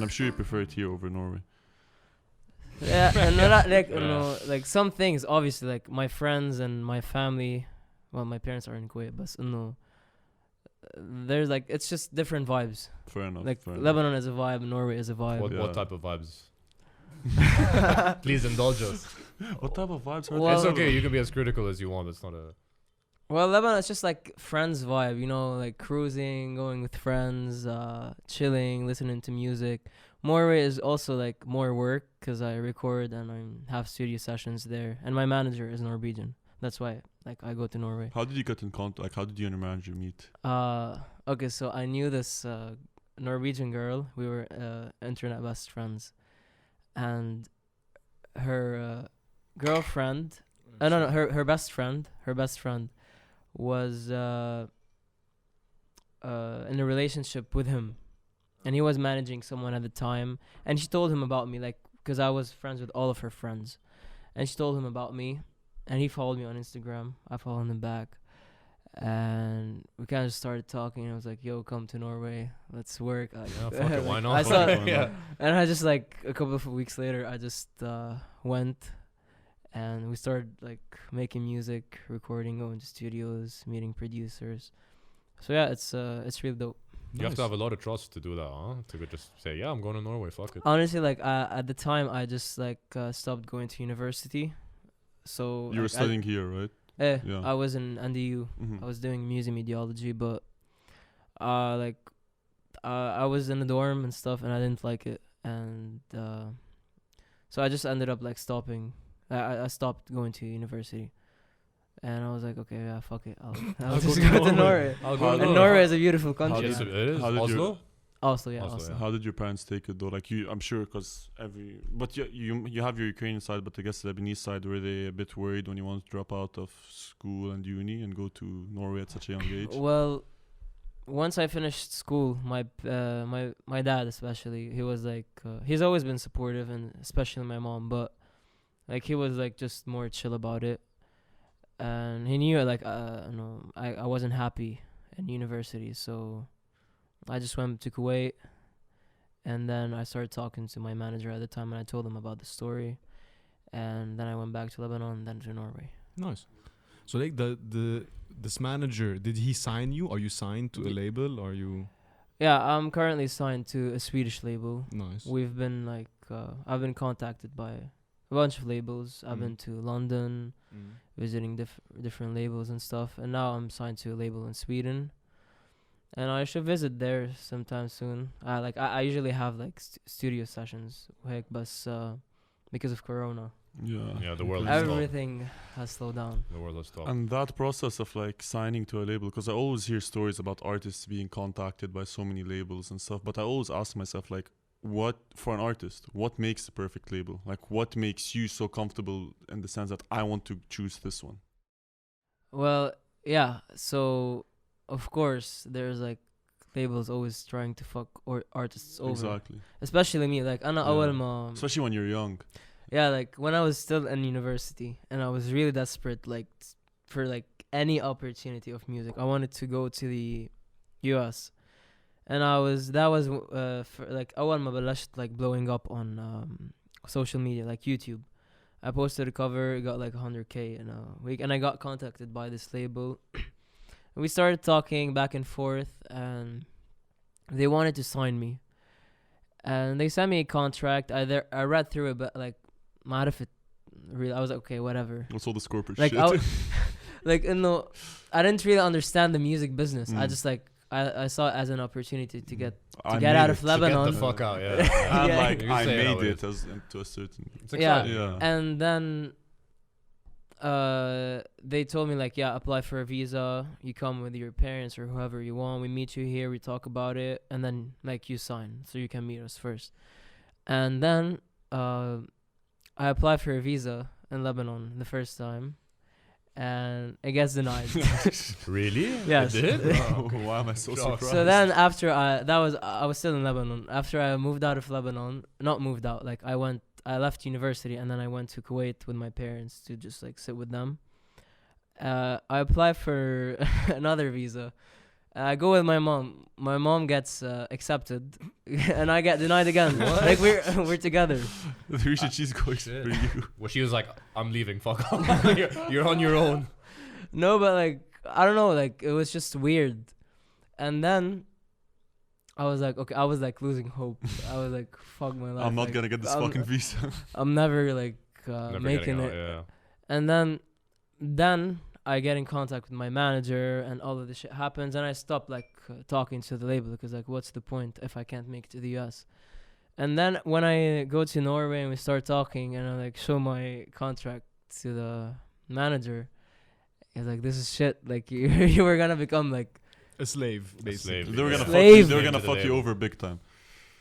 I'm sure you prefer it here over Norway. Yeah, and not like like some things. Obviously, like my friends and my family. Well, my parents are in Kuwait, but there's like it's just different vibes. Fair enough. Like fair enough. Lebanon is a vibe, Norway is a vibe. What type of vibes? Please indulge us. What type of vibes are Well, It's okay. You can be as critical as you want. It's not a. Well, Lebanon is just like friends vibe, like cruising, going with friends, chilling, listening to music. Norway is also like more work because I record and I have studio sessions there, and my manager is Norwegian. That's why like I go to Norway. How did you get in contact? Like, how did you and your manager meet? Okay, so I knew this Norwegian girl. We were internet best friends, and her girlfriend. No, her best friend. Her best friend was in a relationship with him, and he was managing someone at the time. And she told him about me, like, because I was friends with all of her friends, and she told him about me, and he followed me on Instagram. I followed him back, and we kind of started talking. I was like, "Yo, come to Norway, let's work." Yeah, fuck it, why not? I saw, Yeah. and I just like a couple of weeks later, I just went. And we started like making music, recording, going to studios, meeting producers. So yeah, it's really dope. You have to have a lot of trust to do that, huh? To just say, yeah, I'm going to Norway, fuck it. Honestly, like at the time, I just like stopped going to university. So You were studying here, right? Yeah. I was in NDU. Mhm. I was doing music mediology, but I was in the dorm and stuff, and I didn't like it, and so I just ended up like stopping. I stopped going to university, and I was like, okay, yeah, fuck it. I'll just go to Norway. I'll go to And Norway is a beautiful country. Yes, it is. How did Oslo? Also, yeah, Oslo, also. yeah. How did your parents take it though? Like I'm sure because but you have your Ukrainian side, but I guess the Lebanese side, were they a bit worried when you wanted to drop out of school and uni and go to Norway at such a young age? Well, once I finished school, my dad especially, he was like, he's always been supportive, and especially my mom, but like he was like just more chill about it, and he knew like I wasn't happy in university, so I just went to Kuwait, and then I started talking to my manager at the time, and I told him about the story, and then I went back to Lebanon, and then to Norway. Nice. So like this manager, did he sign you? Are you signed to a label? Are you? Yeah, I'm currently signed to a Swedish label. Nice. We've been like I've been contacted by a bunch of labels. I've been to London, visiting different labels and stuff, and now I'm signed to a label in Sweden, and I should visit there sometime soon. I usually have like studio sessions, but because of Corona, Yeah, the world has stopped. everything has slowed down. The world has stopped. And that process of like signing to a label, because I always hear stories about artists being contacted by so many labels and stuff, but I always ask myself like, what for an artist, what makes the perfect label? Like, what makes you so comfortable in the sense that I want to choose this one? Well, yeah. So, of course, there's like labels always trying to fuck artists over. Exactly. Especially me. Like, أنا أول ما Especially when you're young. yeah, like when I was still in university and I was really desperate, like for like any opportunity of music. I wanted to go to the US, and that was for like أول ما بلشت like blowing up on social media like YouTube. I posted a cover, it got like 100K in a week, and I got contacted by this label. And we started talking back and forth, and they wanted to sign me, and they sent me a contract. I read through it, but like ما عرفت really. I was like, okay, whatever. What's all this corporate Like shit? like I didn't really understand the music business. I Mm. just like I saw it as an opportunity to get I get made out of it. Lebanon. Get the fuck out, yeah. And Yeah. like You can I say it how made it it as to a certain. It's Yeah. exciting. Yeah. And then they told me like, yeah, apply for a visa. You come with your parents or whoever you want. We meet you here. We talk about it, and then like you sign, so you can meet us first. And then I applied for a visa in Lebanon the first time, and it gets denied. Really? Yes. It did? Oh, why am I so Shocked. surprised? So then after I was still in Lebanon. After I moved out of Lebanon, not moved out, like I left university, and then I went to Kuwait with my parents to just like sit with them. I applied for another visa, I go with my mom. My mom gets accepted, and I get denied again. Like we're together. The Risha cheese goes Shit. for you. Well, she was like, I'm leaving, fuck off. You're on your own. No, but like I don't know, like it was just weird. And then I was like, okay, I was like losing hope. I was like, fuck my life. I'm not like, gonna get this I'm- fucking visa. I'm never like Never making getting it. out, yeah. And then I get in contact with my manager, and all of this shit happens, and I stop like talking to the label because like, what's the point if I can't make it to the US? And then when I go to Norway and we start talking, and I like show my contract to the manager, he's like, "This is shit. Like you were gonna become like." A slave, basically. slave. They were gonna fuck Slave. you. They were gonna To the fuck you label. over big time.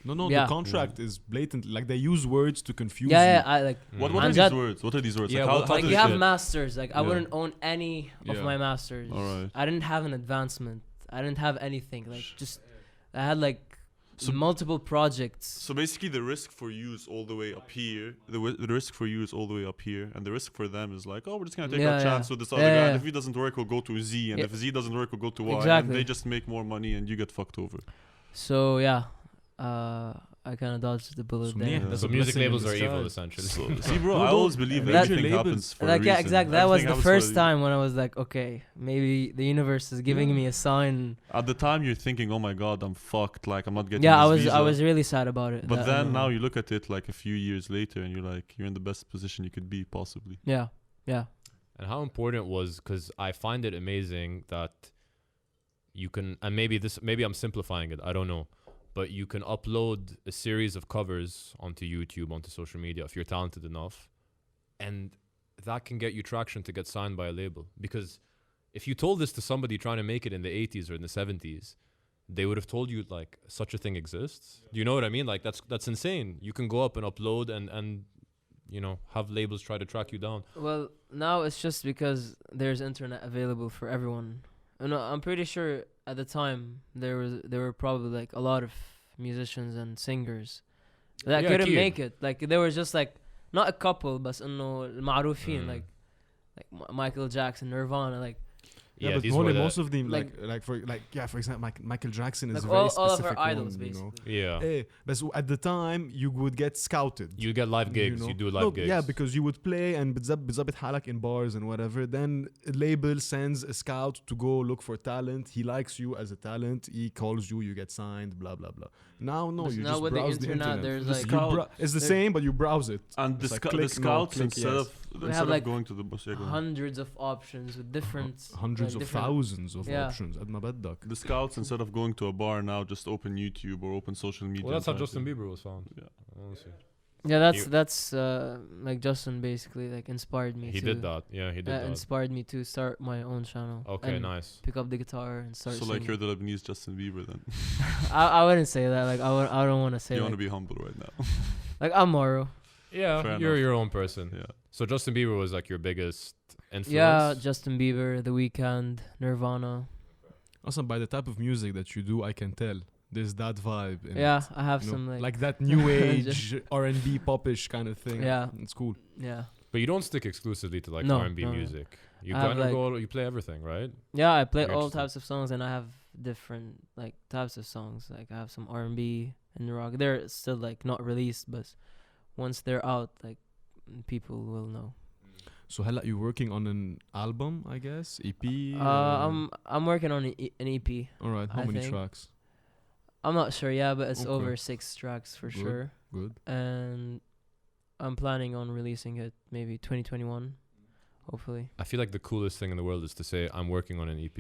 No, Yeah. the contract is blatant. Like they use words to confuse Yeah, you. I like. What Mm. are And these that- words? What are these words? Yeah, like, how, what how Like does you have it- masters. Like I Yeah. wouldn't own any of Yeah. my masters. Alright. I didn't have an advancement. I didn't have anything. Like just I had like So- multiple projects. So basically, the risk for you is all the way up here. The risk for you is all the way up here, and the risk for them is like, oh, we're just gonna take our Yeah, chance yeah. with this other Yeah, guy. yeah. And if he doesn't work, we'll go to Z, and Yeah. if Z doesn't work, we'll go to Y, and Exactly. they just make more money, and you get fucked over. So yeah, I kind of dodged the bullet So, there. yeah, Yeah. that's So a music blessing in labels are evil, disguise. essentially. So, see, bro, No, I don't- always believe major everything labels- happens for a Like yeah, reason. exactly. That was Everything the happens for a first reason. time when I was like, okay, maybe the universe is giving me a sign. At the time, you're thinking, oh my god, I'm fucked. Like I'm not getting. Yeah, this I visa. was really sad about it. But that, then now you look at it like a few years later, and you're like, you're in the best position you could be possibly. yeah, yeah, And how important was, because I find it amazing that you can, and maybe I'm simplifying it, I don't know, but you can upload a series of covers onto YouTube, onto social media if you're talented enough, and that can get you traction to get signed by a label. Because if you told this to somebody trying to make it in the 80s or in the 70s, they would have told you like such a thing exists. Do you know what I mean? Like that's insane. You can go up and upload and you know, have labels try to track you down. Well, now it's just because there's internet available for everyone. And I'm pretty sure at the time there were probably like a lot of musicians and singers that Yeah, couldn't أكيد. make it. Like there was just like not a couple, but إنه المعروفين Mm. like Michael Jackson, Nirvana, like Yeah, but these were the, most of them, like- for example, Michael Jackson is like a very all of specific our idols one, you know. basically. yeah. But at the time, you would get scouted. You get live gigs, you do live No, gigs. Yeah, because you would play and بتظبط حالك in bars and whatever. Then a label sends a scout to go look for talent. He likes you as a talent. He calls you, you get signed, blah, blah, blah. Now, no, But you now just with the browse the internet, internet. there's The like scout- It's the there- same, but you browse it. And It's like the click no, scouts click instead yes. of have, like, going to the bus, hundreds of options with different Hundreds like of different- thousands of Yeah. options. قد ما بدك. the scouts instead of going to a bar now just open YouTube or open social media. Well, that's how and Justin type in. Bieber was found. Yeah. Honestly. Yeah, You- that's like Justin basically like inspired me. He to, did that. Yeah, he did that. Inspired me to start my own channel. Okay, and nice. Pick up the guitar and start. So like singing. you're the Lebanese Justin Bieber then. I wouldn't say that. Like I don't want to say. You want Like, to be humble right now. like I'm Maro. Yeah, Fair you're enough. your own person. Yeah. So Justin Bieber was like your biggest influence. Yeah, Justin Bieber, The Weeknd, Nirvana. Also, by the type of music that you do, I can tell there's that vibe. In Yeah, it, I have you know? some like that new age R&B popish kind of thing. Yeah. It's cool. Yeah. But you don't stick exclusively to like No, R&B no, no. music. You I have, kind of like- you play everything, right? Yeah, I play You're all interested. types of songs, and I have different like types of songs. Like I have some R&B and rock. They're still like not released, but once they're out, like people will know. So هلا you're working on an album, I guess, EP. I'm working on an EP. All right. How I many think. tracks? I'm not sure, yeah, but it's Okay. over 6 tracks for Good. sure. Good. And I'm planning on releasing it maybe 2021, hopefully. I feel like the coolest thing in the world is to say I'm working on an EP.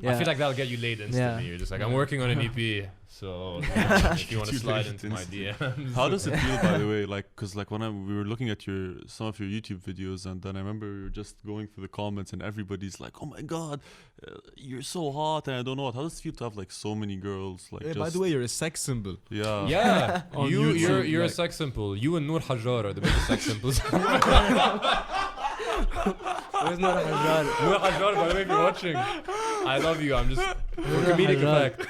Yeah. I feel like that'll get you laid instantly. Yeah. You're just like I'm working on an EP. So if you want to Too slide late into my instantly. DMs. How does it feel, by the way? Like, cause like when we were looking at some of your YouTube videos, and then I remember we were just going through the comments, and everybody's like, "Oh my god, you're so hot," and I don't know what. How does it feel to have like so many girls? Like, Hey, just, by the way, you're a sex symbol. yeah, Yeah, On you're YouTube, a like- sex symbol. You and Noor Hajjar are the biggest sex symbols. Where's Noor Hajjar? Noor Hajjar, by the way, if you're watching, I love you. I'm just for Noor comedic Hajjar? effect.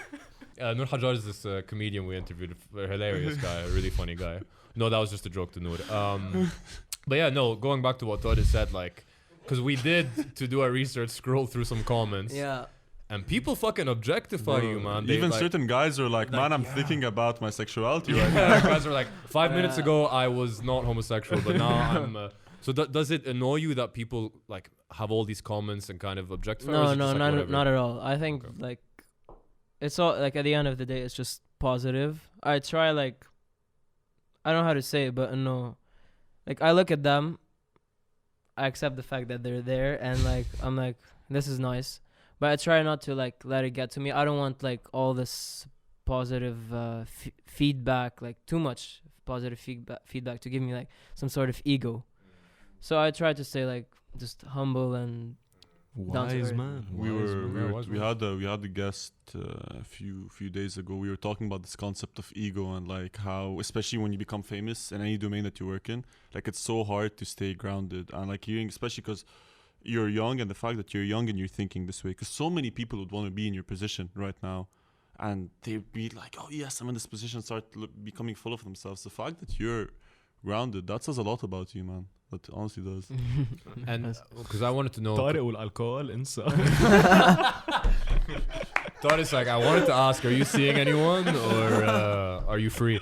Noor Hajjar is this comedian we interviewed, a hilarious guy, a really funny guy. No, that was just a joke to Noor. But yeah, no, going back to what Todd said, like, because we did, to do our research, scroll through some comments. Yeah. And people fucking objectify Bro, you, man. They, even like, certain guys are like, man, I'm yeah. thinking about my sexuality right now. yeah, guys are like, 5 minutes ago I was not homosexual, but now I'm. So does it annoy you that people like have all these comments and kind of objectify? Or is No, it no, just, like, not whatever? not at all. I think Okay. like it's all like at the end of the day, it's just positive. I try like I don't know how to say it, but no, like I look at them, I accept the fact that they're there, and like I'm like this is nice, but I try not to like let it get to me. I don't want like all this positive feedback, like too much positive feedback to give me like some sort of ego. So I try to stay like just humble and down to Wise earth. man. We wise were, man. wise we man. had a guest a few days ago. We were talking about this concept of ego and like how, especially when you become famous in any domain that you work in, like it's so hard to stay grounded and like hearing, especially because you're young, and the fact that you're young and you're thinking this way, because so many people would want to be in your position right now, and they'd be like, oh yes, I'm in this position, start becoming full of themselves. The fact that you're grounded, that says a lot about you, man. That honestly does. And because I wanted to know. طارق والالكول انسى. Tariq's like, I wanted to ask, are you seeing anyone or are you free?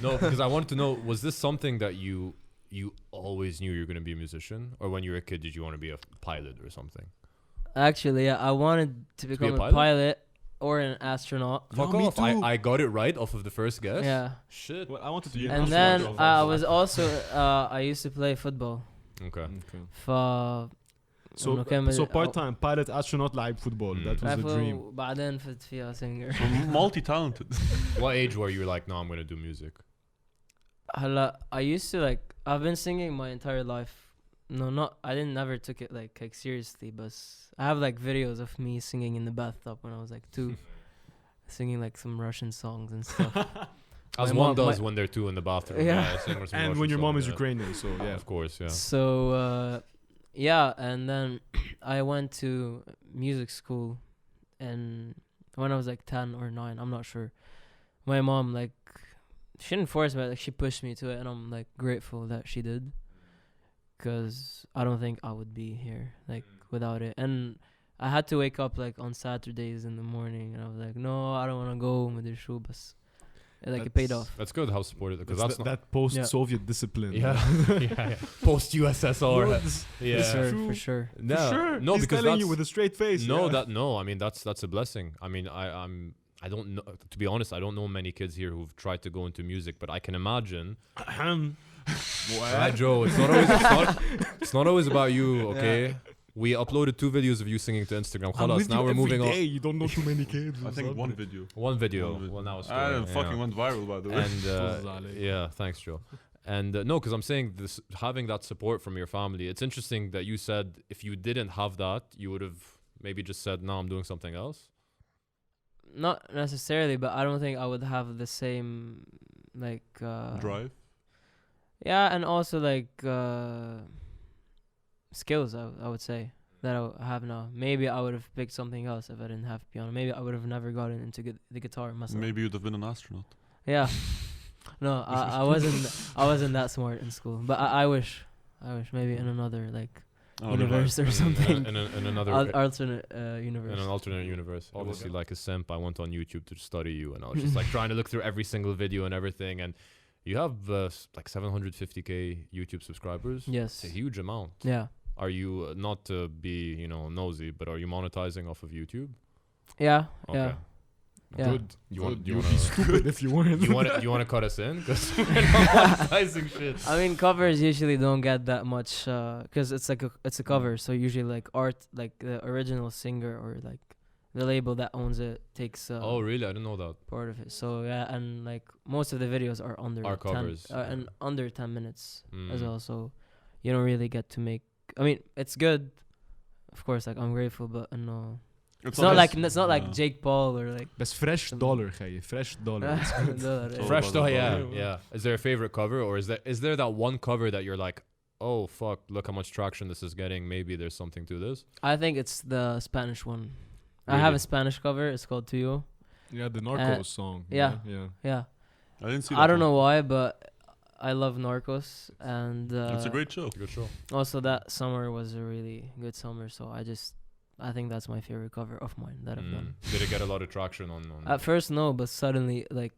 No, because I wanted to know, was this something that you always knew you were going to be a musician? Or when you were a kid, did you want to be a pilot or something? Actually, yeah, I wanted to become a pilot? pilot or an astronaut. Fuck me off. too. I got it right off of the first guess. Yeah, Shit. Well, I wanted to be and an then astronaut. I was also I used to play football. Okay. Okay. ف So, إنه كمل- so part-time pilot astronaut لاعب football. That was the dream. بعدين فت فيها singer. Multi-talented. What age were you like, no, I'm going to do music? هلا I used to like I've been singing my entire life. No, not I didn't never took it like seriously, but I have like videos of me singing in the bathtub when I was like 2, singing like some Russian songs and stuff. As My one mom- does my- when they're 2 in the bathroom. Yeah. Sing some And Russian when your mom song, is yeah. Ukrainian, so yeah. Of course, yeah. So yeah, and then I went to music school, and when I was like 10 or 9, I'm not sure. My mom like she didn't force me, like she pushed me to it, and I'm like grateful that she did, because I don't think I would be here like without it. And I had to wake up like on Saturdays in the morning, and I was like, no, I don't want to go with the shoe, but like it paid off. That's good how supported, because That's that's not... that post-Soviet discipline. Yeah. yeah. Post-USSR. Yeah. For sure. No, Sure. no, He's because telling that's... you with a straight face. No, yeah. I mean that's a blessing. I mean I don't know, to be honest, I don't know many kids here who've tried to go into music, but I can imagine. Right, Joe, it's not always about you, okay? We uploaded 2 videos of you singing to Instagram. I'm Khalas, with now you we're moving every on. day. You don't know too many kids. I think one video. One video. One video. Well, now it's Fucking went viral, by the way. And yeah, thanks, Joe. And no, because I'm saying this, having that support from your family. It's interesting that you said if you didn't have that, you would have maybe just said, "No, I'm doing something else." Not necessarily, but I don't think I would have the same like Drive. yeah, and also like skills I would say that I have now. Maybe I would have picked something else if I didn't have piano. Maybe I would have never gotten into the guitar myself. Maybe you'd have been an astronaut. Yeah. No, I wasn't that smart in school, but I wish maybe in another like universe or something. In another alternate universe. in an alternate universe. Obviously, like a simp, I went on YouTube to study you, and I was just like trying to look through every single video and everything. And you have like 750k YouTube subscribers. Yes. It's a huge amount. Yeah. Are you not to be nosy, but are you monetizing off of YouTube? Yeah. Okay. Yeah. Yeah. Good. You want You'd be stupid if you weren't. you want to cut us in because we're not monetizing shit. I mean, covers usually don't get that much because it's a cover. So usually like art, like the original singer or like the label that owns it takes Oh really? I didn't know that. part of it. So yeah, and like most of the videos are under Are 10, covers. and under 10 minutes as Mm. well. So you don't really get to make. I mean, it's good, of course. Like I'm grateful, but no, it's not like Jake Paul or like بس fresh dollar خي fresh dollar. all Fresh about though, the yeah, dollar. yeah. Is there a favorite cover, or is there that one cover that you're like, oh fuck, look how much traction this is getting? Maybe there's something to this. I think it's the Spanish one. I have a Really? Spanish cover. It's called Tuyo. Yeah, the Narcos song. yeah. Yeah. Yeah. I didn't see that. I don't one. know why, but I love Narcos, and It's a great show. Good show. also that summer was a really good summer, so I just I think that's my favorite cover of mine that I've done. Did it get a lot of traction on At first, no, but suddenly, like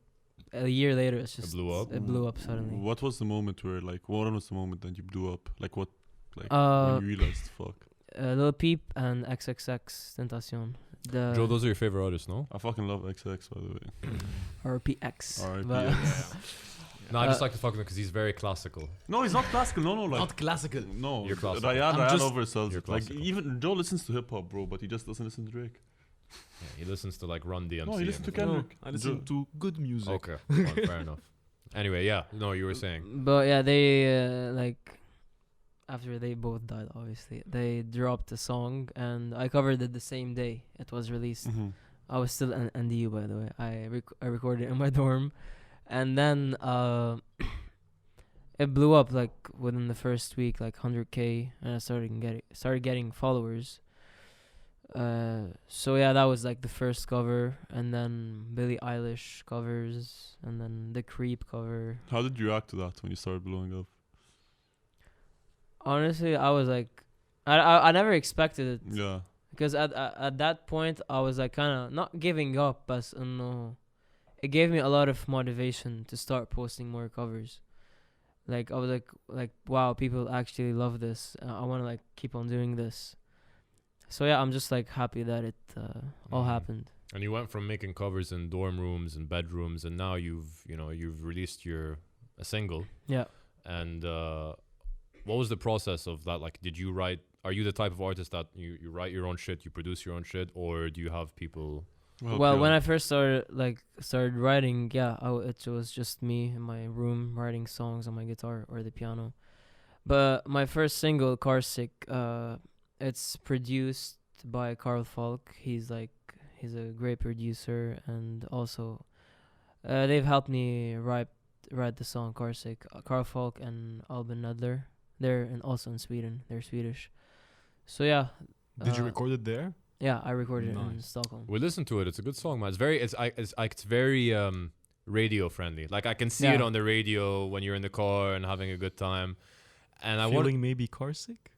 a year later, it's just blew up? It blew up suddenly. What was the moment where, like, what was the moment that you blew up? Like, what, like, Uh, when you realized, fuck. Lil Peep and XXX Tentacion. The Joe, those are your favorite artists, no? I fucking love XX, by the way. RPX. R.I.P. But- No, I just like to fuck with him because he's very classical. No, he's not classical. No, like, Not classical. no. You're classical. Ryan just- oversells You're it. Like, classical. even Joe listens to hip hop, bro, but he just doesn't listen to Drake. Yeah, he listens to like Run DMC. No, he listens to and- Kendrick. I listen to good music. Okay, fine, fair enough. Anyway, yeah, no, you were saying. But yeah, they like after they both died, obviously they dropped a song, and I covered it the same day it was released. Mm-hmm. I was still in NDU, by the way. I recorded it in my dorm, and then it blew up like within the first week, like 100K, and I started getting followers. So yeah, that was like the first cover, and then Billie Eilish covers, and then the Creep cover. How did you react to that when you started blowing up? Honestly, I was like, I never expected it, Yeah. because at that point I was like kind of not giving up, but no, it gave me a lot of motivation to start posting more covers. Like I was like wow, people actually love this. I want to like keep on doing this. So yeah, I'm just like happy that it all happened. And you went from making covers in dorm rooms and bedrooms, and now you've released a single. Yeah. And what was the process of that? Like, did you write? Are you the type of artist that you write your own shit, you produce your own shit, or do you have people? Well, when I first started writing, it was just me in my room writing songs on my guitar or the piano. But my first single, Car Sick, it's produced by Carl Falk. He's a great producer, and also they've helped me write the song Car Sick. Carl Falk and Albin Nedler. They're also in Sweden. They're Swedish. So yeah. Did you record it there? Yeah, I recorded it in Nice. Stockholm. We listened to it. It's a good song, man. It's very radio friendly. Like I can see it Yeah. on the radio when you're in the car and having a good time. And I Feeling maybe car sick?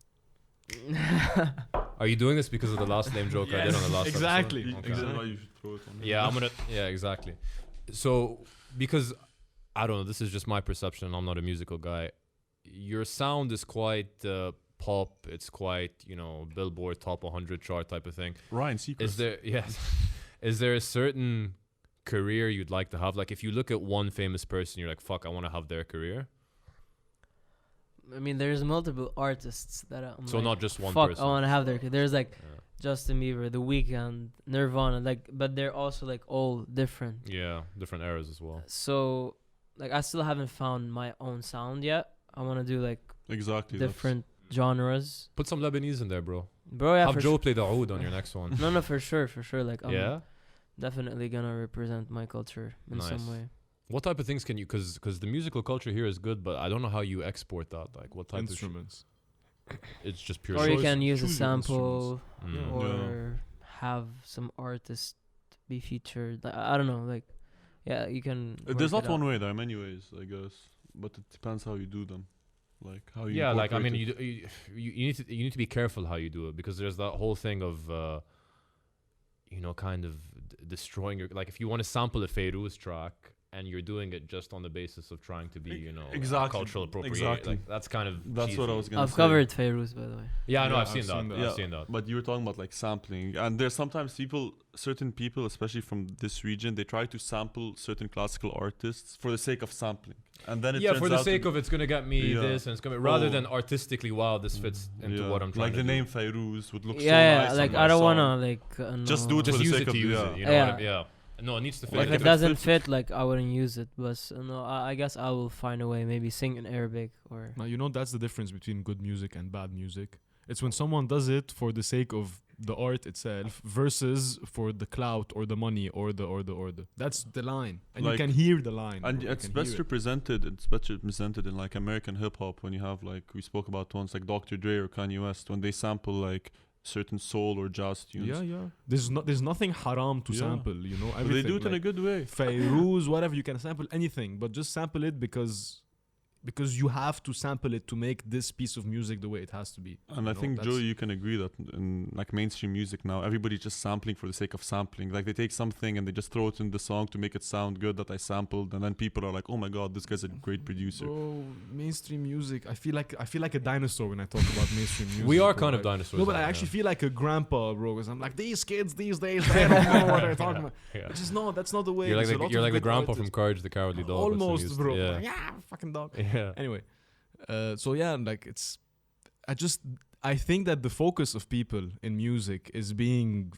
Are you doing this because of the last lame joke I did on the last exactly. episode? Okay. Exactly why you should throw it on. Yeah, I'm gonna. Yeah, exactly. So, because I don't know, this is just my perception. I'm not a musical guy. Your sound is quite pop. It's quite Billboard top 100 chart type of thing. Ryan Seacrest. Is there a certain career you'd like to have? Like, if you look at one famous person, you're like, fuck, I want to have their career. I mean, there's multiple artists that I'm So like, not just one fuck, person. I want to have their. There's like Yeah. Justin Bieber, The Weeknd, Nirvana, but they're also like all different. Yeah, different eras as well. So like I still haven't found my own sound yet. I want to do like Exactly. different genres. Put some Lebanese in there, bro. Bro, yeah, have for Joe play the oud on your next one. No, for sure. Like I'm Yeah. definitely gonna represent my culture in Nice. some way. What type of things can you? Because the musical culture here is good, but I don't know how you export that. Like, what type Instruments. It's just pure. Or you Choice- can use a choose your sample, Mm. or have some artist be featured. I don't know, like, yeah, you can. There's work not it one out. way. There are many ways, I guess, but it depends how you do them. Like how you. Yeah, like I incorporate mean, it. you need to be careful how you do it, because there's that whole thing of, kind of destroying your. Like, if you want to sample a Fairuz track and you're doing it just on the basis of trying to be, Exactly. cultural appropriation, Exactly. like that's kind of. That's what I cheesy. was gonna I've say. covered Fairuz, by the way. Yeah, I know. Yeah, I've seen that. Yeah. I've seen that. But you were talking about like sampling, and there's sometimes certain people, especially from this region, they try to sample certain classical artists for the sake of sampling, and then it Yeah, turns for the out sake to of it's gonna get me Yeah. this, and it's gonna rather Oh. than artistically, wow, this fits into what I'm trying like to the do. name Fairuz would look Yeah, so nice. like on I my don't song. wanna like Just no. do it Just for the use sake it of to use yeah. it. You know Yeah. what I mean? Yeah. No, it needs to fit. Like If if it it doesn't fits- fit, like I wouldn't use it. But no, I guess I will find a way. Maybe sing in Arabic or. Now, that's the difference between good music and bad music. It's when someone does it for the sake of the art itself versus for the clout or the money or the. That's the line. And Like- you can hear the line. And bro. You it's can best hear it. represented. It's better represented in like American hip hop when you have like we spoke about once like Dr. Dre or Kanye West when they sample like certain soul or jazz tunes. Yeah. There's nothing haram to Yeah. sample, But everything. they do it in a like good way. Fairuz, whatever, you can sample anything, but just sample it because because you have to sample it to make this piece of music the way it has to be. And I know, think, that's- Joe, you can agree that in like mainstream music now, everybody's just sampling for the sake of sampling. Like they take something and they just throw it in the song to make it sound good that I sampled, and then people are like, "Oh my god, this guy's a great producer." Bro, mainstream music. I feel like a dinosaur when I talk about mainstream music. We are bro. kind of dinosaurs. No, but I now, actually feel like a grandpa, bro. Because I'm like, these kids these days, they don't know what they're talking about. yeah. Which is no, that's not the way. You're like There's a lot you're of like the good grandpa artists. from Courage the Cowardly Dog. but some Almost, used- bro. Yeah. Yeah, fucking dog. Yeah. Anyway, so yeah, like I think that the focus of people in music is being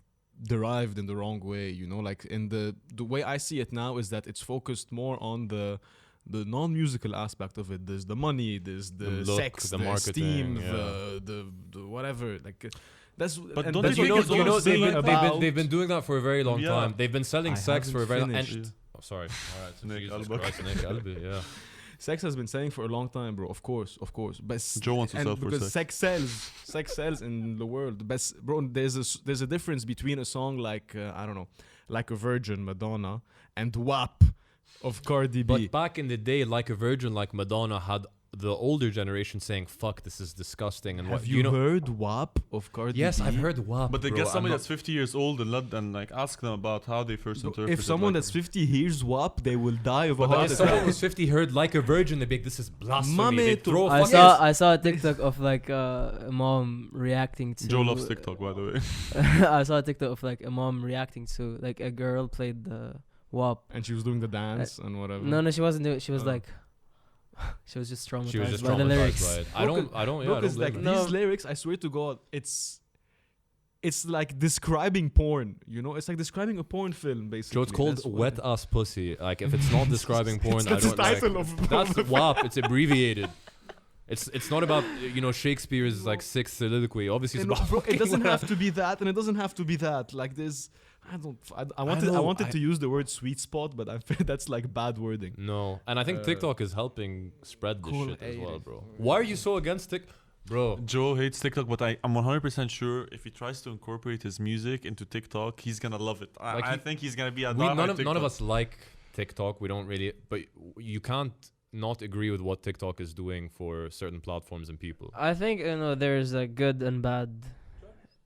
derived in the wrong way. You know, like in the way I see it now is that it's focused more on the non-musical aspect of it. There's the money, there's the look, sex, the the marketing, esteem, yeah. the whatever. Like that's. But and don't that's you what think it's it's they've also been, saying they've been doing that for a very long Yeah. time. They've been selling I sex for a very long haven't and finished. oh, sorry. All right. So Nick Jesus Albert. Christ, Nick Albert, yeah. Sex has been selling for a long time, bro. Of course. But Joe wants to and sell for because sex. sex sells in the world. But bro, there's a difference between a song like I don't know, like a Virgin, Madonna, and WAP of Cardi B. But back in the day, Like a Virgin, like Madonna, had the older generation saying, "Fuck, this is disgusting." And Have what you know? heard WAP of Cardi Yes, B? I've heard WAP. But they bro, get I'm somebody not- that's 50 years old and let them like ask them about how they first Bro, interpreted. if someone like, that's 50 hears WAP, they will die of a But heart if someone attack. was 50, heard Like a Virgin, they'd be like, "This is blasphemy." Mame They to- throw I fucking- saw a TikTok of like a mom reacting to. Joe loves TikTok, by the way. I saw a TikTok of like a mom reacting to like a girl played the WAP. And she was doing the dance and whatever. No, she wasn't doing it. She was Oh. like, she was just traumatized She was just by the lyrics. traumatized by it. I Bro, don't. Yeah, I don't Because blame like her. No. these lyrics, I swear to God, it's like describing porn. You know, it's like describing a porn film, basically. Joe, it's called That's what Wet it- Ass Pussy. Like, if it's not describing porn, That's I the don't like. title of That's WAP. It's abbreviated. It's not about Shakespeare's like sixth soliloquy. Obviously, it's And about bro, it fucking doesn't wet have to be that, and it doesn't have to be that. Like there's, I wanted to use the word sweet spot, but I feel that's like bad wording. No, and I think Uh, TikTok is helping spread this cool, shit as well, hey, bro. Why are you so against TikTok, bro? Joe hates TikTok, but I'm 100% sure if he tries to incorporate his music into TikTok, he's gonna love it. Like I he- think he's gonna be a None diehard of us like TikTok. We don't really, but you can't not agree with what TikTok is doing for certain platforms and people. I think there's a good and bad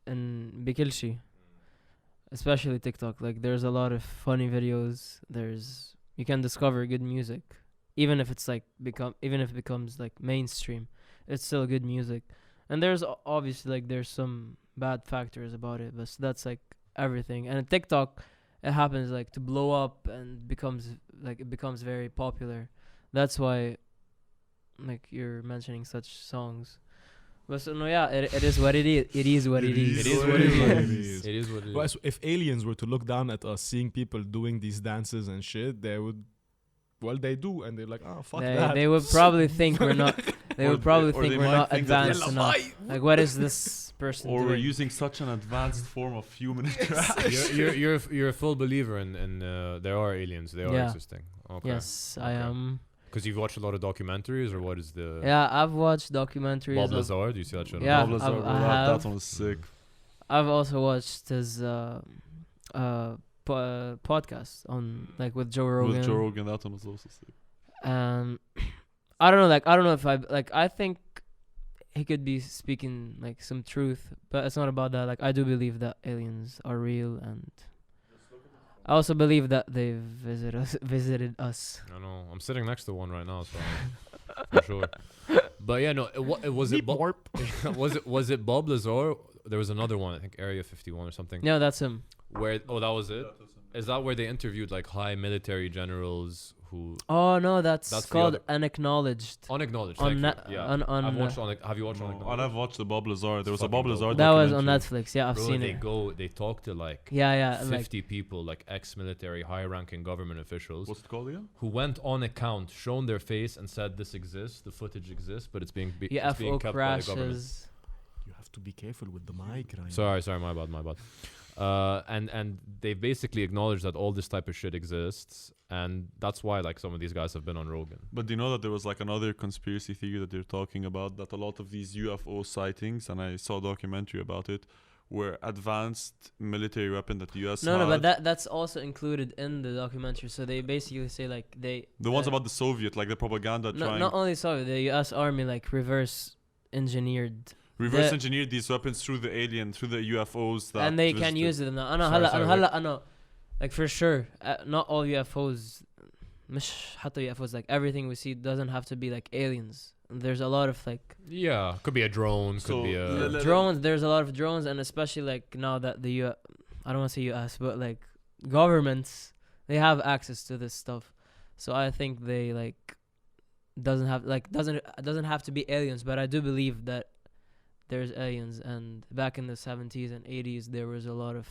in بكل شيء. Especially TikTok. Like there's a lot of funny videos. You can discover good music, even if it's like even if it becomes like mainstream, it's still good music. And there's obviously like there's some bad factors about it, but that's like everything. And in TikTok, it happens like to blow up and it becomes very popular. That's why, like you're mentioning such songs. But so no, yeah, it is what it is. It is what it is. It is what it is. It is what it Well, is. so if aliens were to look down at us, seeing people doing these dances and shit, they would. Well, they do, and they're like, "Oh, fuck that." They would probably think we're not. They Or would probably or think they we're might not think that advanced we're enough. Like, what is this person Or we're doing? using such an advanced form of human interaction. You're a full believer in there are aliens. They are Yeah. existing. Okay. Yes, I Okay. am. Because you've watched a lot of documentaries, or what is the Yeah, I've watched documentaries. Bob of- Lazar? Do you see that show? Yeah, Bob Lazar, I bro, that have. one was sick. I've also watched his podcast on like with Joe Rogan. With Joe Rogan, that one was also sick. I don't know. Like I don't know if I think he could be speaking like some truth, but it's not about that. Like I do believe that aliens are real, and I also believe that they've visited us. I know. I'm sitting next to one right now, so for sure. But yeah, no. Was it was it Bob Lazar? There was another one, I think Area 51 or something. No, that's him. Where that was it? Is that where they interviewed like high military generals who Oh no, that's That's the called other- unacknowledged. Unacknowledged? On Thank na- you. Yeah. on- I've on, watched Have you watched No, Unacknowledged? and I've watched the Bob Lazar. There was a fucking Bob dope. Lazar That was on documentary. Netflix. Yeah, I've Bro, seen they talk to like Yeah, like 50 people, like ex-military, high-ranking government officials What's it called again? who went on account, shown their face, and said this exists, the footage exists, but it's being it's UFO being kept by the government. crashes. You have to be careful with the mic, right? Sorry, my bad. And they basically acknowledged that all this type of shit exists, and that's why like some of these guys have been on Rogan. But do you know that there was like another conspiracy theory that they're talking about, that a lot of these UFO sightings, and I saw a documentary about it, were advanced military weapon that the US No, had. but that's also included in the documentary. So they basically say like The ones about the Soviet, like the propaganda trying not only Soviet, the U.S. Army like reverse engineered, reverse engineered these weapons through the through the UFOs that and they can visited. use it. Now, I know, like for sure, not all UFOs, مش حتى UFOs, like everything we see doesn't have to be like aliens. There's a lot of like Yeah, could be a drone, So, could be a drones. There's a lot of drones, and especially like now that I don't want to say U.S., but like governments, they have access to this stuff. So I think they like doesn't have to be aliens, but I do believe that there's aliens. And back in the 70s and 80s, there was a lot of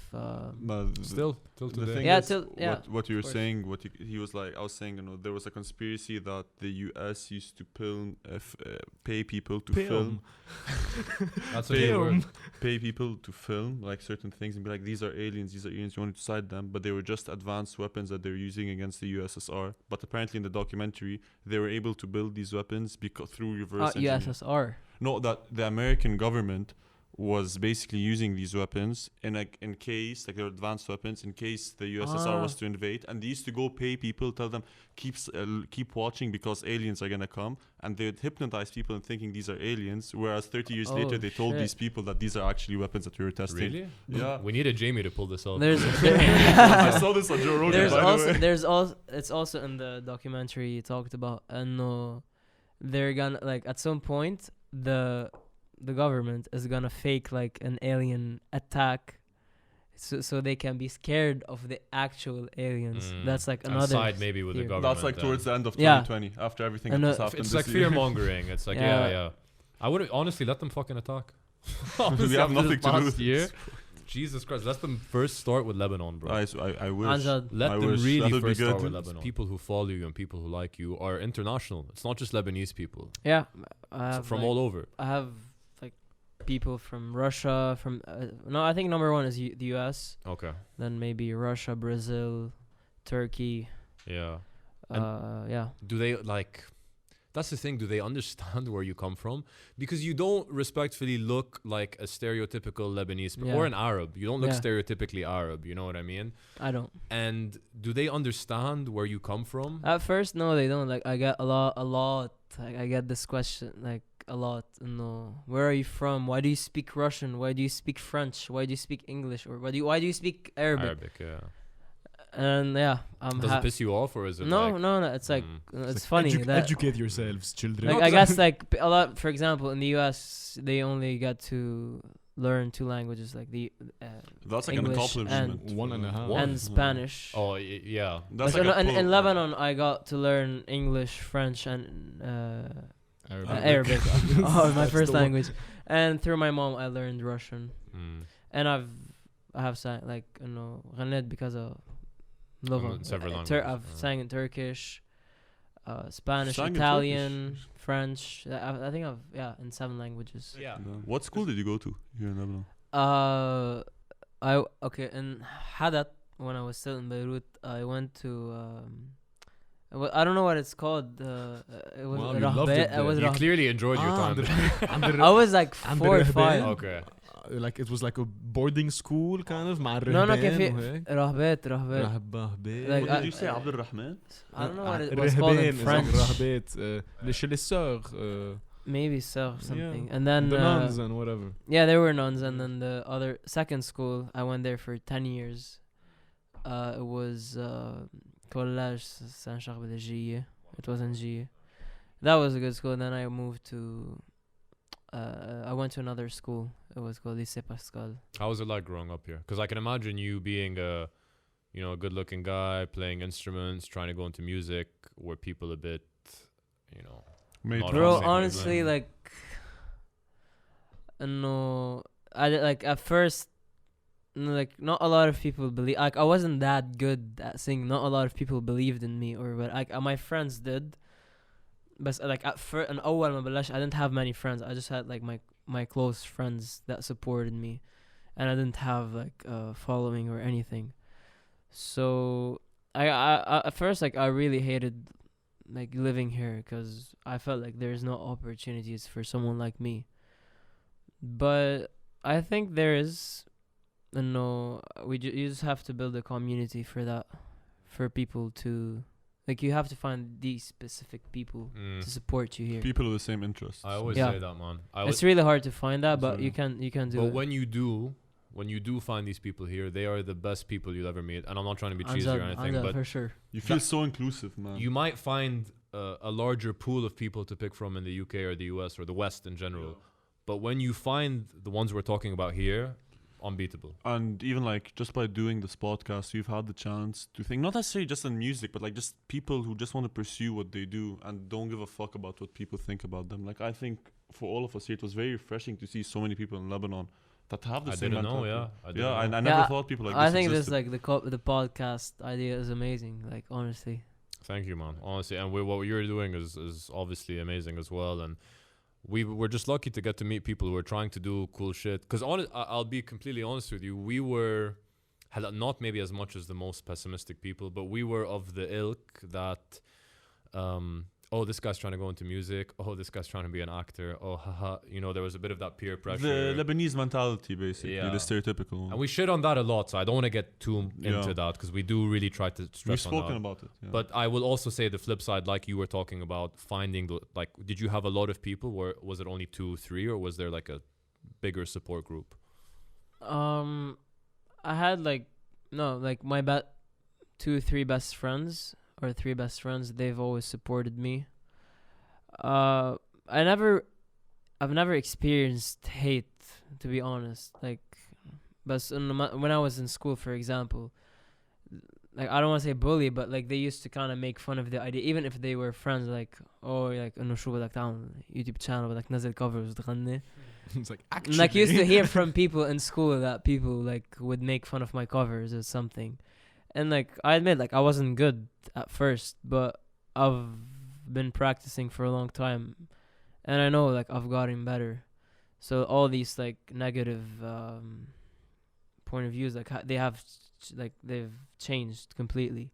still till the today. thing Yeah, is, till- yeah, what you were course. saying, he was like, I was saying, there was a conspiracy that the US used to pay people to film, That's a Pay good word. pay people to film like certain things and be like, these are aliens, you wanted to cite them, but they were just advanced weapons that they were using against the USSR. But apparently in the documentary, they were able to build these weapons through reverse engineering. USSR. No, that the American government was basically using these weapons in case, like, they were advanced weapons, in case the USSR was to invade, and they used to go pay people, tell them keep watching because aliens are gonna come, and they would hypnotize people into thinking these are aliens. Whereas 30 years later, they told shit. these people that these are actually weapons that we were testing. Really? Yeah. We needed Jamie to pull this off. I saw this on Joe Rogan. There's by also the way. there's also it's also in the documentary you talked about, and they're gonna like at some point the government is gonna fake like an alien attack, so they can be scared of the actual aliens. That's like And another side maybe with the theory. government. That's like then. towards the end of Yeah. 2020, after everything And, that has uh, happened. It's this like year. fear mongering. It's like yeah. I would honestly let them fucking attack. We have nothing to do with year. this. Jesus Christ, let them first start with Lebanon, bro. I wish. Anjad. Let I them wish. really That would be first start good. with Lebanon. People who follow you and people who like you are international. It's not just Lebanese people. Yeah, I It's have from like, all over. I have like people from Russia, from no, I think number one is the US, Okay. then maybe Russia, Brazil, Turkey. Yeah. Yeah. Do they like? That's the thing. Do they understand where you come from? Because you don't respectfully look like a stereotypical Lebanese Yeah. or an Arab. You don't look Yeah. stereotypically Arab. You know what I mean? I don't. And do they understand where you come from? At first, no, they don't. Like, I get a lot. Like, I get this question, like, a lot. No, where are you from? Why do you speak Russian? Why do you speak French? Why do you speak English? Or why do you speak Arabic? Yeah. And yeah, Does it piss you off or is it no, like, no. It's like Mm. it's funny that educate yourselves, children. like I guess like a lot. For example, in the U.S., they only get to learn two languages, like the That's like English an accomplishment. and- One and a half. One. and Spanish. Oh yeah. That's But like a in pull. Lebanon, I got to learn English, French, and Arabic. Oh, my That's first the one. language. And through my mom, I learned Russian. Mm. And I have sang like غنيت because of لغة. Several languages. I've sang in Turkish, Spanish, Sang in Italian, French. I think in 7 languages. Yeah. What school did you go to here in Lebanon? In Hadat, when I was still in Beirut, I went to I don't know what it's called. It was Wow, you loved it Rahbet. It was You clearly enjoyed your time. there. I was like عند 4 or الرهبان. 5. Okay. Like it was like a boarding school kind of مع No, الرهبان كان في وهيك. رهبات. رهبان. Like, What did you say, Abdul Rahman? I don't know what it was called in الرهبان is like French. رهبات. chez les sœurs. Maybe so something. Yeah. And then The nuns and whatever. yeah, there were nuns. And then the other second school, I went there for 10 years. It was Collège Saint-Charles de Gilles. It was in Gilles. That was a good school. And then I moved to I went to another school. It was called Lycée Pascal. How was it like growing up here? Because I can imagine you being a good-looking guy, playing instruments, trying to go into music, were people a bit, Made Not Bro, on the same honestly, wavelength. like, no, I like at first, like not a lot of people believe. Like I wasn't that good at singing. Not a lot of people believed in me, or but like my friends did. But like at first, and أول ما بلش, I didn't have many friends. I just had like my close friends that supported me, and I didn't have like a following or anything. So I at first, like, I really hated like living here because I felt like there's no opportunities for someone like me. But I think there is. No, you just have to build a community for that, for people to, like, you have to find these specific people to support you here. People with the same interests. I always Yeah. say that, man. It's really hard to find that, but Absolutely. you can do But it. when you do find these people here, they are the best people you'll ever meet. And I'm not trying to be cheesy or anything, but for sure. You feel so inclusive, man. you might find a larger pool of people to pick from in the UK or the US or the West in general. But when you find the ones we're talking about here, unbeatable. And even like just by doing this podcast, you've had the chance to think, not necessarily just in music, but like just people who just want to pursue what they do and don't give a fuck about what people think about them. Like I think for all of us here, it was very refreshing to see so many people in Lebanon that have the I same didn't know, mentality. yeah. I didn't know. I never Yeah, thought people like I this think this existed. like the podcast idea is amazing. Like honestly, Thank you, man. Honestly, and what you're doing is obviously amazing as well. And we're just lucky to get to meet people who are trying to do cool shit. Because I'll be completely honest with you, we had not maybe as much as the most pessimistic people, but we were of the ilk that, oh, this guy's trying to go into music. Oh, this guy's trying to be an actor. Oh, haha. You know, there was a bit of that peer pressure. The Lebanese mentality, basically, Yeah. the stereotypical one. And we shit on that a lot, so I don't want to get too into Yeah. that because we do really try to We've stress on spoken that. about it. Yeah. But I will also say the flip side, like you were talking about finding the, like, did you have a lot of people? Was it only 2, 3, or was there like a bigger support group? I had like my 2, 3 best friends or 3 best friends. They've always supported me. I've never experienced hate, to be honest. Like, but when I was in school, for example, like I don't want to say bully, but like they used to kind of make fun of the idea, even if they were friends. Like, oh, like إنه شو بدك تعمل YouTube channel, بدك نزل covers وتغني. It's like actually. Like used to hear from people in school that people like would make fun of my covers or something, and like I admit, like I wasn't good at first, but I've been practicing for a long time, and I know like I've gotten better. So all these like negative point of views, like they've changed completely,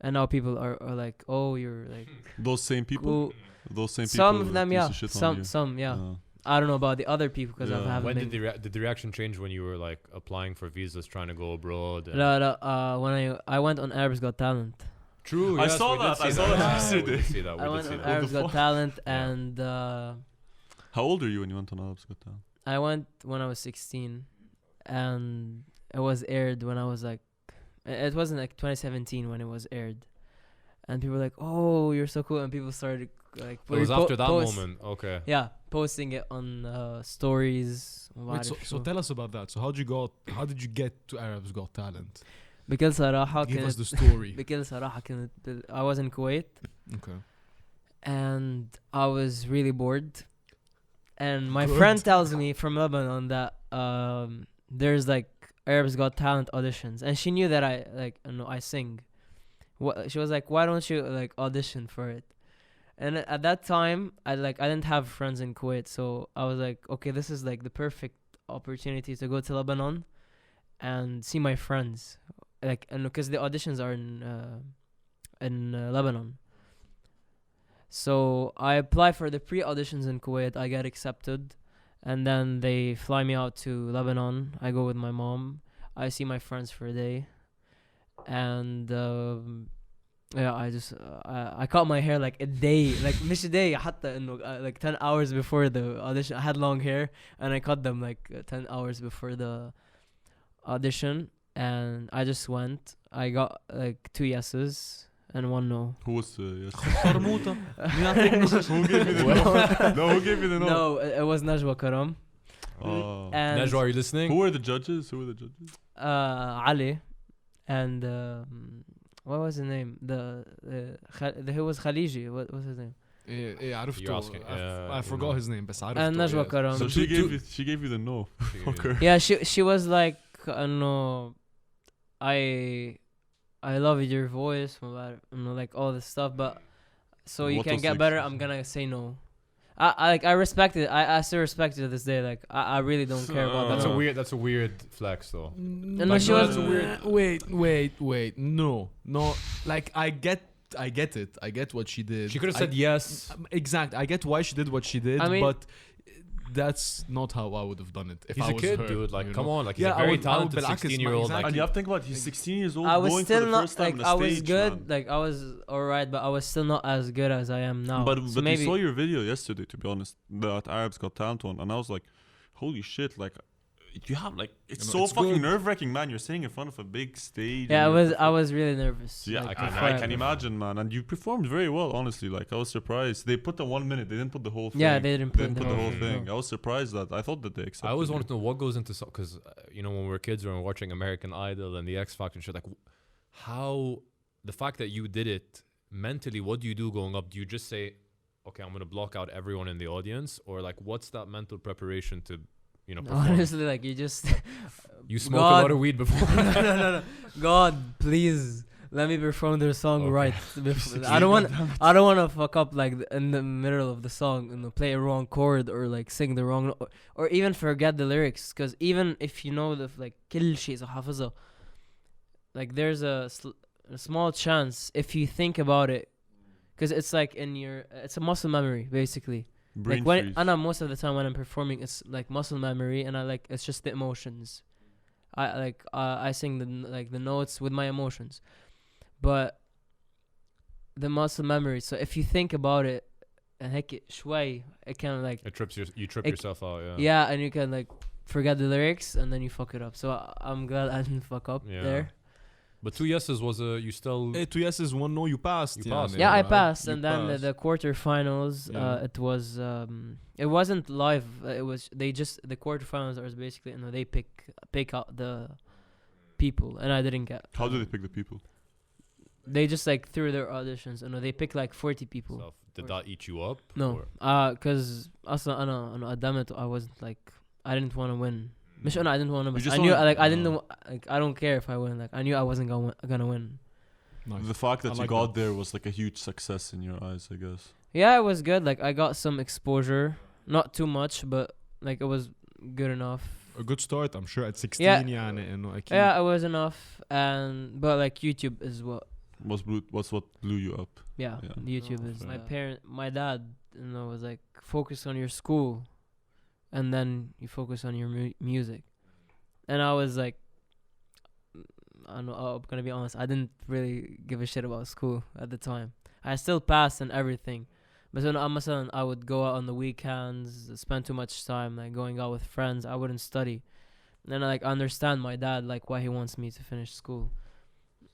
and now people are like, oh, you're like those same people, cool. those same people. Some of them, that yeah, used to shit on you. some, yeah. I don't know about the other people because I Yeah. haven't When been. did the reaction change when you were like applying for visas, trying to go abroad? And No, when I went on Arabs Got Talent. True. I yes, saw we did that, see I saw that We yesterday. did see that. I We went did see on that. Arabs Got Talent, and How old are you when you went on Arabs Got Talent? I went when I was 16, and it was aired when I was like, it wasn't like 2017 when it was aired, and people were like, oh, you're so cool, and people started like. It was after that moment. Okay. Yeah, posting it on stories. Wait, so tell us about that. So how did you get to Arabs Got Talent? بكل صراحة Give us كانت the story. بكل صراحة كانت I was in Kuwait Okay. and I was really bored, and my Good. friend tells me from Lebanon that there's like Arabs Got Talent auditions, and she knew that I sing. She was like, why don't you like audition for it? And at that time I didn't have friends in Kuwait, so I was like, okay, this is like the perfect opportunity to go to Lebanon and see my friends, like, and because the auditions are in Lebanon. So I apply for the pre-auditions in Kuwait. I get accepted, and then they fly me out to Lebanon. I go with my mom. I see my friends for a day, and yeah, I just I cut my hair like a day, like مش a day حتى إنه like 10 hours before the audition. I had long hair, and I cut them like 10 hours before the audition, and I just went. I got like 2 yeses and 1 no. Who was yes? Farmuta. Who gave me the no? No, who gave me the no? No, it was Najwa Karam. Oh. And Najwa, are you listening? Who were the judges? Ali, and what was his name? Who was Khaliji? What was his name? Yeah, عرفته. You're asking, I forgot his name, بس عرفته. And Najwa yeah. Karam. So she gave you the no. Okay. Yeah, she was like, no, I love your voice, like all this stuff, but so you What can was get the better. excuse? I'm gonna say no. I respect it. I still respect it to this day. Like I really don't care about That's that. a weird flex though. No, Like, she no, was that's a weird- Wait. No. Like I get it. I get what she did. She could have said yes. Exact. I get why she did what she did, I mean- but that's not how I would have done it. If He's I a was kid, her, dude. Like, you come know? on. Like, he's Yeah, a I very would talented بالعكس, 16-year-old. exactly. And you have to think about it, he's 16 years old, I was going still for the not first time like on a I was stage, good. man. Like I was alright, but I was still not as good as I am now. But So but maybe you saw your video yesterday, to be honest, that Arabs Got Talent one, and I was like, holy shit, like you have like it's You know, so it's fucking good. nerve-wracking, man. You're sitting in front of a big stage. yeah, and I was really nervous. Yeah, like, I before can imagine, man. And you performed very well, honestly. Like I was surprised. They put the 1 minute. They didn't put the whole thing. Yeah, they didn't put the the whole thing. thing. No. I was surprised that I thought that they accepted. I always you. wanted to know what goes into because you know, when we were kids, we were watching American Idol and the X Factor and shit. Like, how the fact that you did it mentally, what do you do going up? Do you just say, okay, I'm gonna block out everyone in the audience, or like, what's that mental preparation to, you know, perform? Honestly, like you just You smoke a lot of weed before. no. God, please let me perform their song right. I don't want to fuck up like in the middle of the song and play a wrong chord or like sing the wrong or even forget the lyrics. Because even if you know the like كل شيء حافظه, like there's a small chance if you think about it, because it's like in your it's a muscle memory basically. Brain Like when freeze. Anna, most of the time when I'm performing, it's like muscle memory, and I like it's just the emotions. I sing the notes with my emotions, but the muscle memory. So if you think about it, and هيك شوي, it can like You trip It- yourself out. Yeah. yeah, and you can like forget the lyrics, and then you fuck it up. So I'm glad I didn't fuck up Yeah. there. But 2 yeses was you still. 2 yeses, 1 no, you passed. You passed. Yeah, I right? passed, You and then passed. the quarterfinals. Yeah. It was it wasn't live. It was the quarterfinals are basically they pick out the people, and I didn't get. How do they pick the people? They just like through their auditions, and they pick like 40 people. Stuff. Did that eat you up? No, or- cause أصلا أنا قدمت, I wasn't like I didn't want to win. مش I didn't want to, but just I knew wanna- like I didn't like I don't care if I win. Like I knew I wasn't gonna win. Nice. The fact that I you like got that. there was like a huge success in your eyes, I guess. Yeah, it was good. Like I got some exposure, not too much, but like it was good enough. A good start, I'm sure, at 16. Yeah. يعني إنه أكيد. Yeah, it was enough, and but like YouTube is what. What's what blew you up? Yeah, Yeah. YouTube Oh, is fair. my dad, was like focus on your school, and then you focus on your music, and I was like, I'm gonna be honest, I didn't really give a shit about school at the time. I still passed and everything, but then I would go out on the weekends, spend too much time like going out with friends. I wouldn't study, and I like understand my dad like why he wants me to finish school.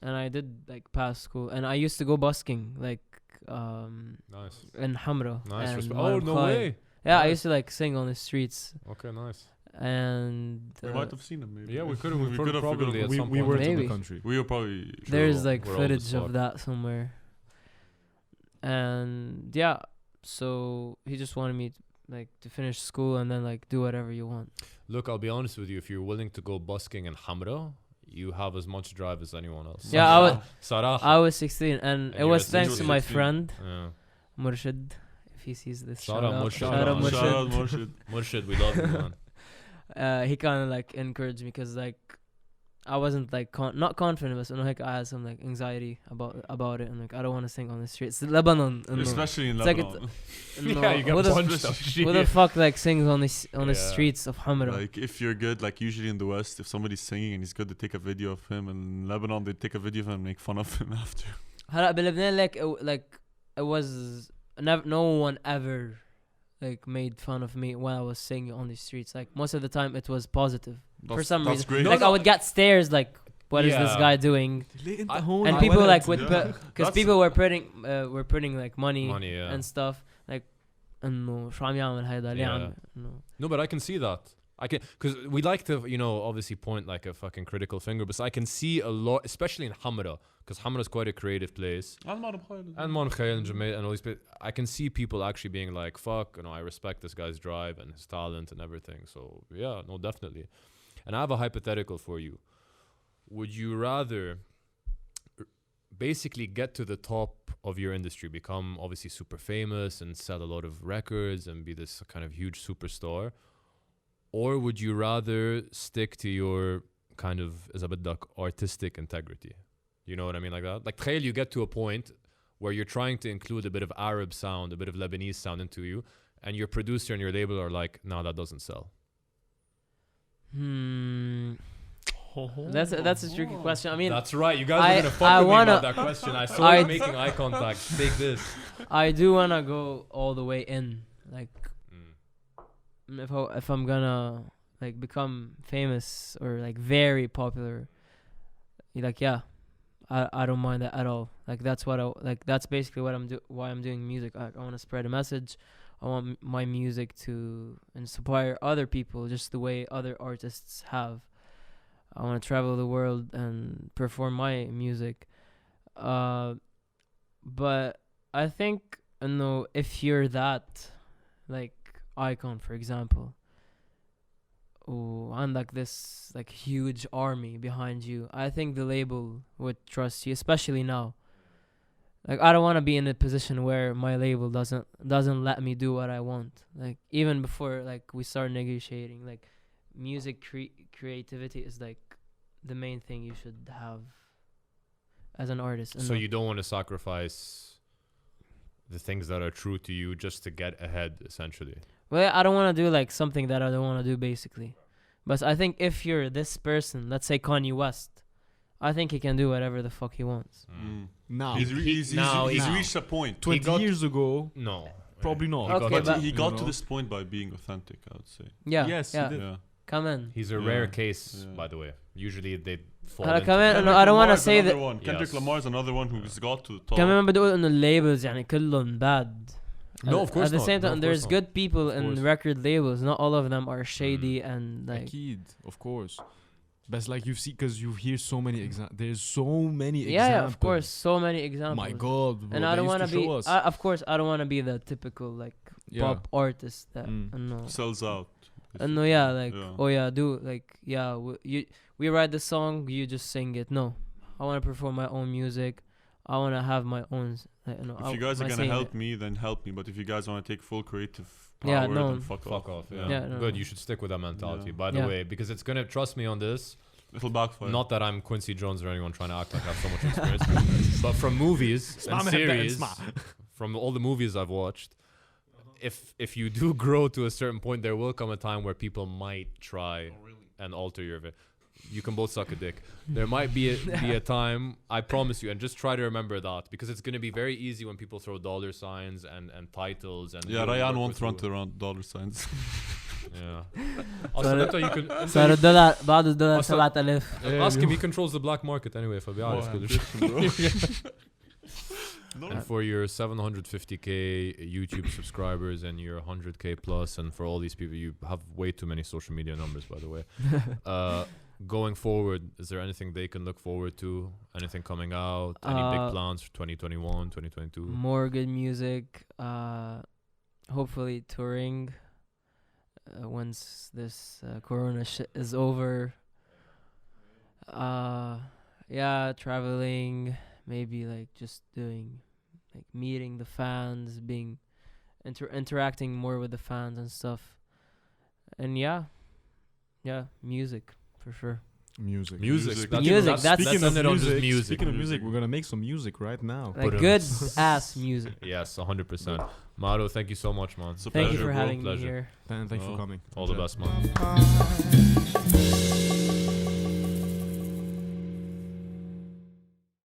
And I did like pass school, and I used to go busking like Nice. in Hamra. Nice. and Resp- Maro oh, no Khai. way. Yeah, I Nice. used to like sing on the streets, Okay, nice. and We might have seen them, maybe. Yeah, we could've- we could've- probably at We, some we point. weren't in Maybe. the country. We were probably. there's We're like old as footage of fuck. that somewhere. And yeah, so he just wanted me to finish school and then like do whatever you want. Look, I'll be honest with you. If you're willing to go busking in Hamra, you have as much drive as anyone else. Yeah, Sarah. I was 16, and it you're was a thanks to my 16. friend Yeah. Murshid. If he sees this, Shout out Murshid. Shout out Murshid. Shout out Murshid. Murshid, we love you, man. He kind of like encouraged me, because like I wasn't like not confident, but like I had some like anxiety about it, and like I don't want to sing on the streets. Lebanon, Especially in It's like Lebanon. Yeah, you get who the, punched up. who the fuck like sings on the Yeah. streets of Hamra? Like if you're good, like usually in the West, if somebody's singing and he's good, they take a video of him. And in Lebanon, they take a video of him and make fun of him after. هلا بلبنان like it was no one ever like made fun of me when I was singing on the streets. Like most of the time it was positive. For some that's reason, great. like I would get stares like, what is this Yeah. guy doing? And I people went like would put, because That's- people were putting like money yeah. and stuff like إنه شو عم يعمل هيدا ليه عم إنه No, but I can see that. I can, because we like to, obviously point like a fucking critical finger, but I can see a lot, especially in Hamra, because Hamra is quite a creative place. And Monkhayl and Jamaica and all these places, I can see people actually being like, fuck, I respect this guy's drive and his talent and everything. So yeah, no, definitely. And I have a hypothetical for you. Would you rather basically get to the top of your industry, become obviously super famous and sell a lot of records and be this kind of huge superstar? Or would you rather stick to your kind of artistic integrity? You know what I mean, like that? Like تخيل you get to a point where you're trying to include a bit of Arab sound, a bit of Lebanese sound into you, and your producer and your label are like, no, that doesn't sell? That's a tricky question. I mean, That's right. You guys I- were gonna fuck I with me wanna- about that question. I saw you I- making eye contact. Take this. I do wanna go all the way in. Like, if I'm gonna like become famous or like very popular, like yeah, I don't mind that at all. Like that's what that's basically what why I'm doing music. I want to spread a message. I want my music to inspire other people just the way other artists have. I want to travel the world and perform my music. But I think, if you're that, like, icon, for example, and like this like huge army behind you, I think the label would trust you, especially now. Like, I don't want to be in a position where my label doesn't let me do what I want. Like, even before like we start negotiating, like music creativity is like the main thing you should have as an artist. And So you don't want to sacrifice the things that are true to you just to get ahead, essentially. Well, I don't want to do like something that I don't want to do, basically. But I think if you're this person, let's say Kanye West, I think he can do whatever the fuck he wants. Now, He's reached a point. 20 years ago, No. probably not. Okay, But he you got know? to this point by being authentic, I would say. Yeah. Yes, he yeah. did. Yeah. Come in. He's a Yeah. rare case, Yeah. by the way. Usually they fall أنا into كمان that. إنه I don't want to Lamar's say another that. one. Kendrick Yes. Lamar's another one who's got to the top. كمان بدي إنه labels يعني كلهم bad. No, of course At the not. same No, time, of there's course good people Of in course. record labels. Not all of them are shady and like. Akid, of course. But it's like you see, because you hear so many examples. There's so many Yeah, examples. of course, so many examples. My God, bro, And I don't want to be. show us. Of course, I don't want to be the typical like Yeah. pop artist that. No. Sells out. No, yeah, like Yeah. oh yeah, do like yeah. We write the song, you just sing it. No, I want to perform my own music. I want to have my own. If you guys are gonna help me, then help me. But if you guys want to take full creative power, Yeah, no. then fuck off. Yeah. Yeah, no, Good. no. You should stick with that mentality, Yeah. by the Yeah. way, because it's gonna, trust me on this. It'll backfire. Not that I'm Quincy Jones or anyone trying to act like I have so much experience, but from movies and series, from all the movies I've watched, if you do grow to a certain point, there will come a time where people might try and alter your. You can both suck a dick. There might be a time, I promise you, and just try to remember that, because it's going to be very easy when people throw dollar signs and titles and. Yeah, really Ryan work won't with run you. around dollar signs. Yeah. Also, that's how you can. صار الدولار بعد الدولار أصلاً- 7000. Ask him. He controls the black market anyway. فبيعرف كل شيء. And for your 750k YouTube subscribers and your 100k plus, and for all these people, you have way too many social media numbers, by the way. Going forward, is there anything they can look forward to? Anything coming out? Any big plans for 2021, 2022? More good music. Hopefully touring. Once this corona shit is over. Yeah, traveling, maybe like just doing, like meeting the fans, being interacting more with the fans and stuff. And yeah, music for sure. Music. Music, That's that's- speaking of music. Speaking of music, we're gonna make some music right now. Like good ass music. Yes, 100%. Maro, thank you so much, man. It's a Thank you pleasure, for bro. having me Pleasure. here. Thanks for Oh. coming. All the best, man.